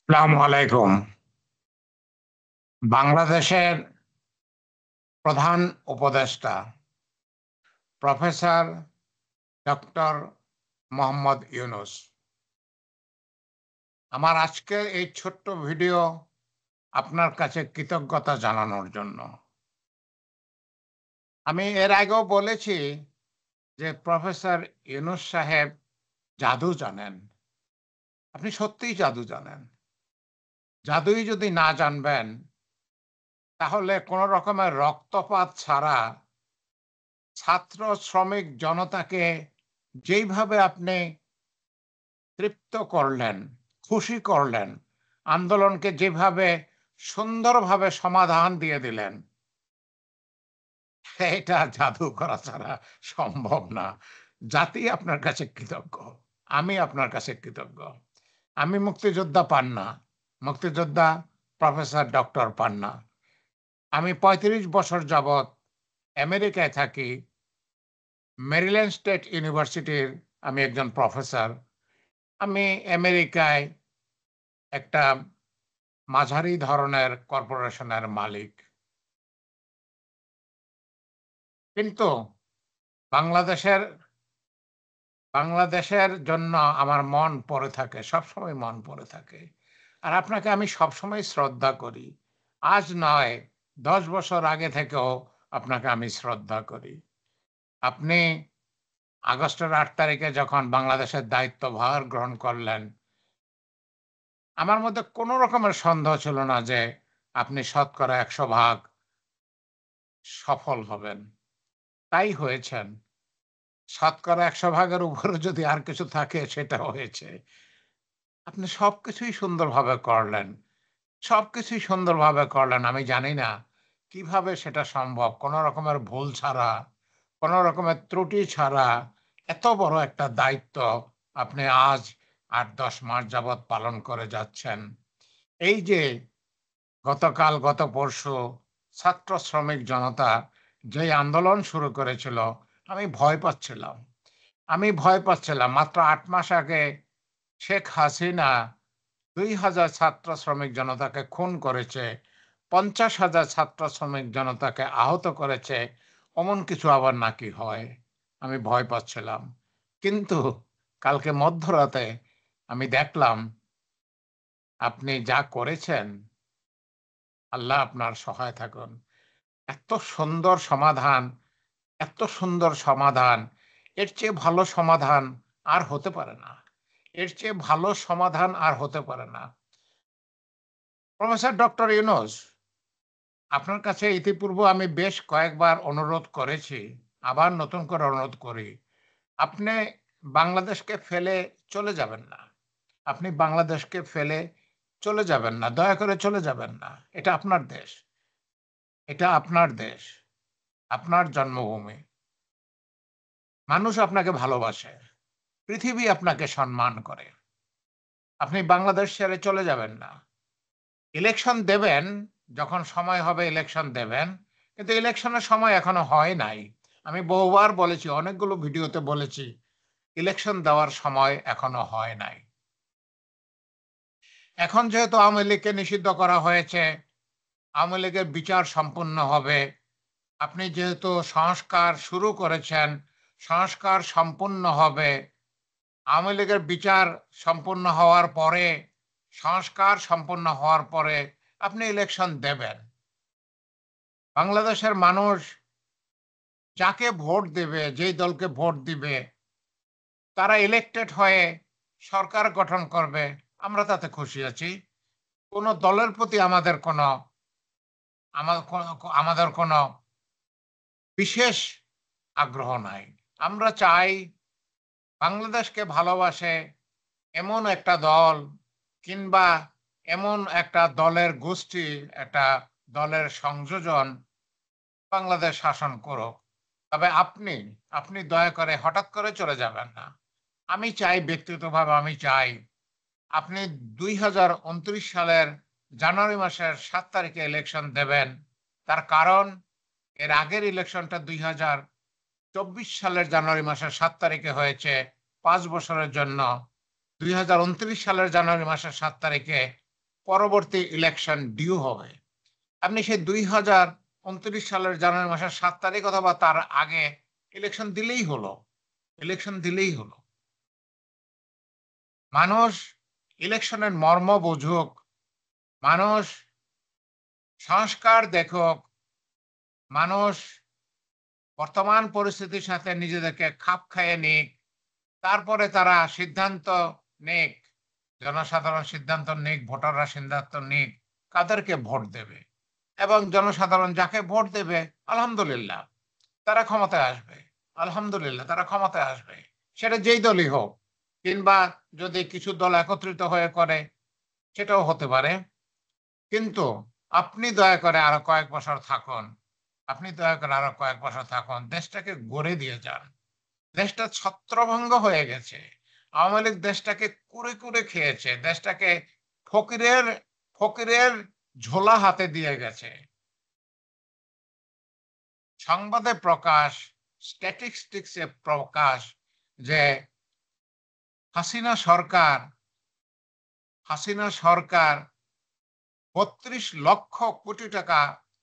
আসসালামু আলাইকুম। বাংলাদেশের প্রধান উপদেষ্টা প্রফেসর ডক্টর মোহাম্মদ ইউনূস, আমার আজকের এই ছোট্ট ভিডিও আপনার কাছে কৃতজ্ঞতা জানানোর জন্য। আমি এর আগেও বলেছি যে প্রফেসর ইউনূস সাহেব জাদু জানেন। আপনি সত্যিই জাদু জানেন। জাদুই যদি না জানবেন তাহলে কোনো রকমের রক্তপাত ছাড়া ছাত্র শ্রমিক জনতাকে যেইভাবে আপনি তৃপ্ত করলেন, খুশি করলেন, আন্দোলনকে যেভাবে সুন্দরভাবে সমাধান দিয়ে দিলেন, এটা জাদু করা ছাড়া সম্ভব না। জাতি আপনার কাছে কৃতজ্ঞ, আমি আপনার কাছে কৃতজ্ঞ। আমি মুক্তিযোদ্ধা পান্না, মুক্তিযোদ্ধা প্রফেসর ডক্টর পান্না। আমি ৩৫ বছর যাবৎ আমেরিকায় থাকি। মেরিল্যান্ড স্টেট ইউনিভার্সিটির আমি একজন প্রফেসর। আমি আমেরিকায় একটা মাঝারি ধরনের কর্পোরেশনের মালিক। কিন্তু বাংলাদেশের বাংলাদেশের জন্য আমার মন পড়ে থাকে, সবসময় মন পড়ে থাকে। আর আপনাকে আমি সবসময় শ্রদ্ধা করি। আজ নয়, ১০ বছর আগে থেকেও আপনাকে আমি শ্রদ্ধা করি। আপনি আগস্টের ৮ তারিখে যখন বাংলাদেশের দায়িত্বভার গ্রহণ করলেন, আমার মধ্যে কোনো রকমের সন্দেহ ছিল না যে আপনি শতকরা ১০০% সফল হবেন। তাই হয়েছেন। শতকরা ১০০%-এর উপরে যদি আর কিছু থাকে সেটা হয়েছে। আপনি সবকিছুই সুন্দরভাবে করলেন। সবকিছুই সুন্দরভাবে করলেন। আমি জানি না কিভাবে সেটা সম্ভব। কোন রকমের ভুল ছাড়া, কোন রকমের ত্রুটি ছাড়া এত বড় একটা দায়িত্ব আপনি আজ ৮-১০ মাস যাবৎ পালন করে যাচ্ছেন। এই যে গতকাল, গত পরশু ছাত্র শ্রমিক জনতা যেই আন্দোলন শুরু করেছিল, আমি ভয় পাচ্ছিলাম। মাত্র ৮ মাস আগে শেখ হাসিনা ২,০০০ ছাত্র শ্রমিক জনতাকে খুন করেছে, ৫০,০০০ ছাত্র শ্রমিক জনতাকে আহত করেছে, অমন কিছু আবার নাকি হয়। আমি ভয় পাচ্ছিলাম। কিন্তু কালকে মধ্যরাতে আমি দেখলাম আপনি যা করেছেন, আল্লাহ আপনার সহায় থাকুন। এত সুন্দর সমাধান, এত সুন্দর সমাধান, এর চেয়ে ভালো সমাধান আর হতে পারে না। এর চেয়ে ভালো সমাধান আর হতে পারে না। প্রফেসর ডক্টর ইউনূস, আপনার কাছে ইতিপূর্বে আমি বেশ কয়েকবার অনুরোধ করেছি, আবার নতুন করে অনুরোধ করি। আপনি বাংলাদেশকে ফেলে চলে যাবেন না। আপনি বাংলাদেশকে ফেলে চলে যাবেন না। দয়া করে চলে যাবেন না। এটা আপনার দেশ। এটা আপনার দেশ, আপনার জন্মভূমি। মানুষ আপনাকে ভালোবাসে। পৃথিবী আপনাকে সম্মান করে। আপনি বাংলাদেশ ছেড়ে চলে যাবেন না। ইলেকশন দেবেন, যখন সময় হবে ইলেকশন দেবেন। কিন্তু ইলেকশনের সময় এখনো হয় নাই। আমি বহুবার বলেছি, অনেকগুলো ভিডিওতে বলেছি, ইলেকশন দেওয়ার সময় এখনো হয় নাই। এখন যেহেতু আওয়ামী লীগকে নিষিদ্ধ করা হয়েছে, আওয়ামী লীগের বিচার সম্পূর্ণ হবে। আপনি যেহেতু সংস্কার শুরু করেছেন, সংস্কার সম্পূর্ণ হবে। আওয়ামী লীগের বিচার সম্পূর্ণ হওয়ার পরে, সংস্কার সম্পূর্ণ হওয়ার পরে আপনি ইলেকশন দেবেন। বাংলাদেশের মানুষ যাকে ভোট দেবে, যেই দলকে ভোট দিবে, তারা ইলেক্টেড হয়ে সরকার গঠন করবে। আমরা তাতে খুশি আছি। কোনো দলের প্রতি আমাদের কোনো বিশেষ আগ্রহ নাই। আমরা চাই বাংলাদেশকে ভালোবাসে এমন একটা দল, কিংবা এমন একটা দলের গোষ্ঠী, একটা দলের সংযোজন বাংলাদেশ শাসন করুক। তবে আপনি দয়া করে হঠাৎ করে চলে যাবেন না। আমি চাই, ব্যক্তিগতভাবে আমি চাই আপনি ২০২৯ সালের জানুয়ারি মাসের ৭ তারিখে ইলেকশন দেবেন। তার কারণ, এর আগের ইলেকশনটা ২০২৪ সালের জানুয়ারি মাসের ৭ তারিখে হয়েছে ৫ বছরের জন্য। ২০২৯ সালের জানুয়ারি মাসের ৭ তারিখে পরবর্তী ইলেকশন ডিউ হবে। আপনি সেই 2029 সালের জানুয়ারি মাসের 7 তারিখ অথবা তার আগে ইলেকশন দিলেই হলো। ইলেকশন দিলেই হলো। মানুষ ইলেকশনের মর্ম বুঝুক, মানুষ সংস্কার দেখুক, মানুষ বর্তমান পরিস্থিতির সাথে নিজেদেরকে খাপ খাইয়ে নিক, তারপরে তারা সিদ্ধান্ত নিক, জনসাধারণ সিদ্ধান্ত নিক, ভোটাররা সিদ্ধান্ত নিক কাদেরকে ভোট দেবে। এবং জনসাধারণ যাকে ভোট দেবে আলহামদুলিল্লাহ তারা ক্ষমতায় আসবে। আলহামদুলিল্লাহ তারা ক্ষমতায় আসবে। সেটা যেই দলই হোক, কিংবা যদি কিছু দল একত্রিত হয়ে করে সেটাও হতে পারে। কিন্তু আপনি দয়া করে আরো কয়েক বছর থাকুন। আপনি দয়া করে আরো কয়েক বছর থাকুন। দেশটাকে গড়ে দিয়ে যান। দেশটা ছত্রভঙ্গ হয়ে গেছে। আওয়ামী লীগ দেশটাকে কুরে, কুরে খেয়েছে। দেশটাকে ফকিরের ফকিরের ঝোলা হাতে দিয়ে গেছে। সংবাদে প্রকাশ, স্ট্যাটিস্টিক্সে প্রকাশ যে হাসিনা সরকার ৩২ লক্ষ কোটি টাকা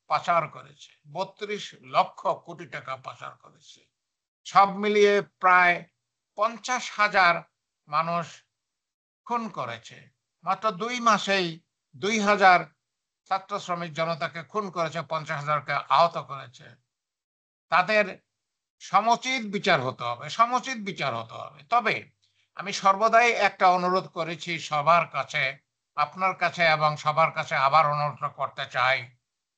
পাচার করেছে। ৩২ লক্ষ কোটি টাকা পাচার করেছে। সব মিলিয়ে প্রায় ৫০,০০০ মানুষ খুন করেছে। মাত্র ২ মাসেই ২,০০০ ছাত্র শ্রমিক জনতাকে খুন করেছে, ৫০,০০০কে আহত করেছে। তাদের সমুচিত বিচার হতে হবে, সমুচিত বিচার হতে হবে। তবে আমি সর্বদাই একটা অনুরোধ করেছি সবার কাছে, আপনার কাছে এবং সবার কাছে আবার অনুরোধ করতে চাই।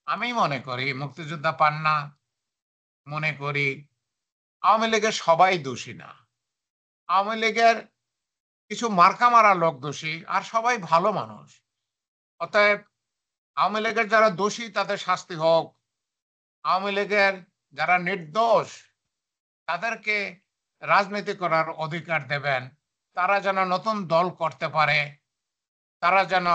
আমি মনে করি মুক্তিযোদ্ধা পান্না মনে করি আওয়ামী লীগের সবাই দোষী না। আওয়ামী লীগের কিছু মার্কা মারা লোক দোষী, আর সবাই ভালো মানুষ। অতএব আওয়ামী লীগের যারা দোষী তাদের শাস্তি হোক। আওয়ামী লীগের যারা নির্দোষ তাদেরকে রাজনীতি করার অধিকার দেবেন। তারা যেন নতুন দল করতে পারে, তারা যেন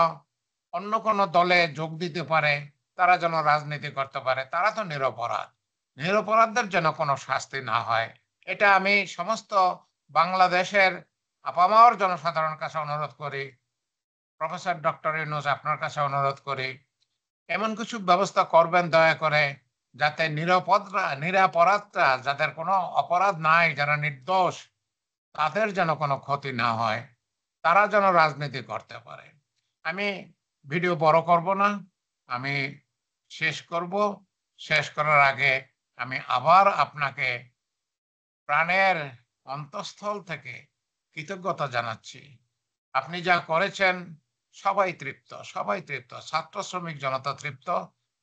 অন্য কোনো দলে যোগ দিতে পারে, তারা যেন রাজনীতি করতে পারে। তারা তো নিরপরাধ। নিরপরাধদের যেন কোনো শাস্তি না হয়, এটা আমি সমস্ত বাংলাদেশের আপামর জনসাধারণের কাছে অনুরোধ করি। প্রফেসর ডক্টর ইউনূস আপনার কাছে অনুরোধ করি, এমন কিছু ব্যবস্থা করবেন দয়া করে যাতে নিরপরাধরা, যাদের কোনো অপরাধ নাই, যারা নির্দোষ, তাদের যেন কোনো ক্ষতি না হয়, তারা যেন রাজনীতি করতে পারে। আমি ভিডিও বড় করব না, আমি শেষ করব। শেষ করার আগে আমি আবার আপনাকে প্রাণের অন্তঃস্থল থেকে কৃতজ্ঞতা জানাচ্ছি। আপনি যা করেছেন সবাই তৃপ্ত, সবাই তৃপ্ত। ছাত্র শ্রমিক জনতা তৃপ্ত,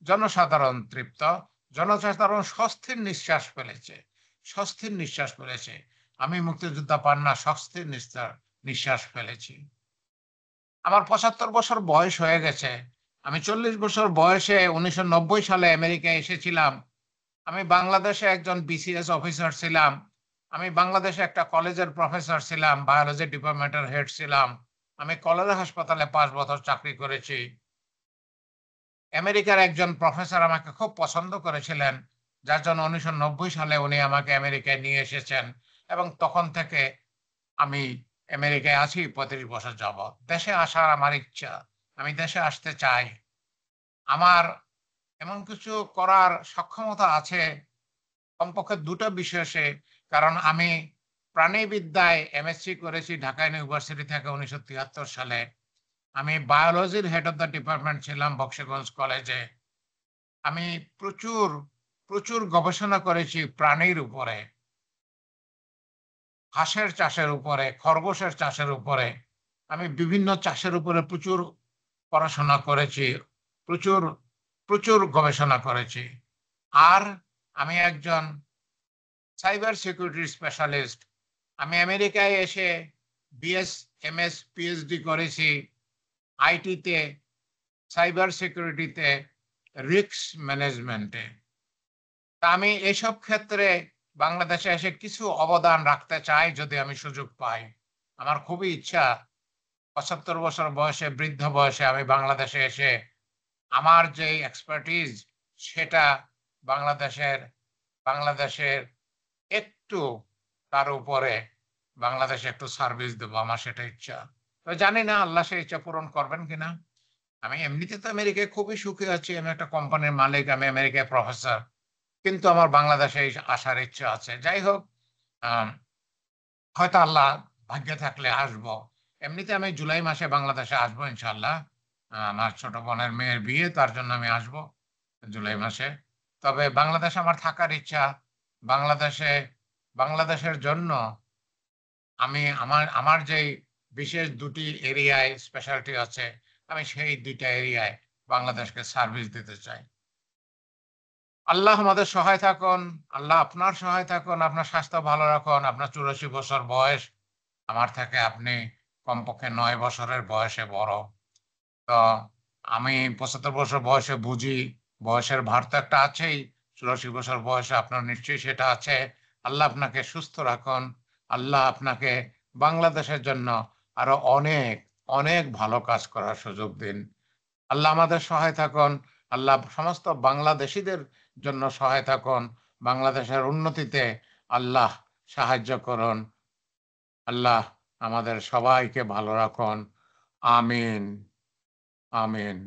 জনসাধারণ তৃপ্ত, জনসাধারণ স্বস্তির নিঃশ্বাস ফেলেছে, স্বস্তির নিঃশ্বাস ফেলেছে। আমি মুক্তিযোদ্ধা পান্না স্বস্তির নিঃশ্বাস ফেলেছি। আমার ৭৫ বছর বয়স হয়ে গেছে। আমি ৪০ বছর বয়সে ১৯৯০ সালে আমেরিকায় এসেছিলাম। আমি বাংলাদেশে একজন বিসিএস অফিসার ছিলাম। আমি বাংলাদেশে একটা কলেজের প্রফেসর ছিলাম, বায়োলজি ডিপার্টমেন্টের হেড ছিলাম। আমি কলেরা হাসপাতালে ৫ বছর চাকরি করেছি। আমেরিকার একজন প্রফেসর আমাকে খুব পছন্দ করেছিলেন, যার জন্য ১৯৯০ সালে উনি আমাকে আমেরিকায় নিয়ে এসেছেন এবং তখন থেকে আমি আমেরিকায় আছি ৩৫ বছর যাবৎ। দেশে আসার আমার ইচ্ছা। আমি দেশে আসতে চাই। আমার এমন কিছু করার সক্ষমতা আছে কমপক্ষে ২ টা বিশেষে। কারণ আমি প্রাণীবিদ্যায় এমএসসি করেছি ঢাকা ইউনিভার্সিটি থেকে ১৯৭৩ সালে। আমি বায়োলজির হেড অফ দ্য ডিপার্টমেন্ট ছিলাম বক্সিগঞ্জ কলেজে। আমি প্রচুর, প্রচুর গবেষণা করেছি প্রাণীর উপরে। হাঁসের চাষের উপরে, খরগোশের চাষের উপরে। আমি বিভিন্ন চাষের উপরে প্রচুর পড়াশোনা করেছি, প্রচুর, প্রচুর গবেষণা করেছি। আর আমি একজন সাইবার সিকিউরিটি স্পেশালিস্ট। আমি আমেরিকায় এসে বিএস, এমএস, পিএইচডি করেছি আইটিতে, সাইবার সিকিউরিটিতে, রিস্ক ম্যানেজমেন্টে। তা আমি এসব ক্ষেত্রে বাংলাদেশে এসে কিছু অবদান রাখতে চাই যদি আমি সুযোগ পাই। আমার খুবই ইচ্ছা ৭৫ বছর বয়সে, বৃদ্ধ বয়সে আমি বাংলাদেশে এসে আমার যে এক্সপার্টিজ সেটা বাংলাদেশের বাংলাদেশের একটু তার উপরে বাংলাদেশে একটু সার্ভিস দেব। আমার সেটা ইচ্ছা। তো জানি না আল্লাহ সেই ইচ্ছা পূরণ করবেন কিনা। আমি এমনিতে তো আমেরিকায় খুবই সুখী আছি। আমি একটা কোম্পানির মালিক, আমি আমেরিকায় প্রফেসর। কিন্তু আমার বাংলাদেশে আসার ইচ্ছা আছে। যাই হোক, আম হয়তো আল্লাহ ভাগ্যে থাকলে আসবো। এমনিতে আমি জুলাই মাসে বাংলাদেশে আসবো ইনশাআল্লাহ। আমার ছোট বোনের মেয়ের বিয়ে, তার জন্য আমি আসবো জুলাই মাসে। তবে বাংলাদেশে আমার থাকার ইচ্ছা। বাংলাদেশে বাংলাদেশের জন্য আমি আমার আমার যেই বিশেষ ২ টি এরিয়ায় স্পেশালিটি আছে, আমি সেই ২ টা এরিয়ায় বাংলাদেশকে সার্ভিস দিতে চাই। আল্লাহ আমাদের সহায় থাকুন। আল্লাহ আপনার সহায় থাকুন। আপনার স্বাস্থ্য ভালো রাখুন। আপনার ৮৪ বছর বয়স। আমার থেকে আপনি কমপক্ষে ৯ বছরের বয়সে বড়। তো আমি ৭৫ বছর বয়সে বুঝি, বয়সের ভার তো একটা আছেই। ৮৪ বছর বয়সে আপনার নিশ্চয়ই সেটা আছে। আল্লাহ আপনাকে সুস্থ রাখুন। আল্লাহ আপনাকে বাংলাদেশের জন্য আরো অনেক, অনেক ভালো কাজ করার সুযোগ দিন। আল্লাহ আমাদের সহায় থাকুন। আল্লাহ সমস্ত বাংলাদেশীদের জন্য সহায় থাকুন। বাংলাদেশের উন্নতিতে আল্লাহ সাহায্য করুন। আল্লাহ আমাদের সবাইকে ভালো রাখুন। আমিন, আমিন।